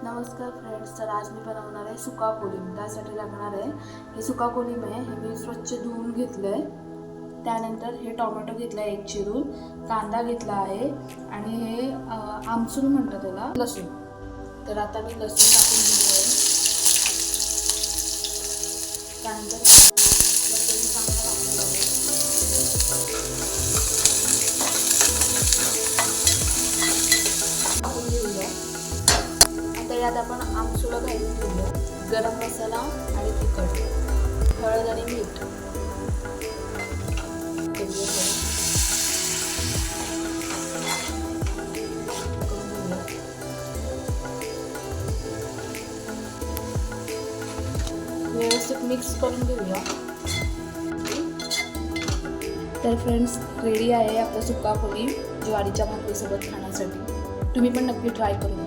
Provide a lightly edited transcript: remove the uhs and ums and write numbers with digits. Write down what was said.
नमस्कार फ्रेंड्स, तर आज मी बनवणार आहे सुका कोलिम. त्यासाठी लागणार आहे हे सुका कोलिम आहे. हे मी स्वच्छ धुवून घेतलं आहे. त्यानंतर हे टोमॅटो घेतला आहे एक चिरून, कांदा घेतला आहे आणि हे आमसूल म्हणतात त्याला, लसूण. तर आता मी लसूण टाकून घेतलं आहे. त्यानंतर लसूण चांगलं टाकून आहे. टाकून घेऊया. आता यात आपण आमसूला घालून घेऊया. गरम मसाला आणि तिखट, हळद आणि मीठ. व्यवस्थित मिक्स करून घेऊया. तर फ्रेंड्स, रेडी आहे आपला सुका कोलिम ज्वारीच्या भाकरीसोबत खाण्यासाठी. तुम्ही पण नक्की ट्राय करून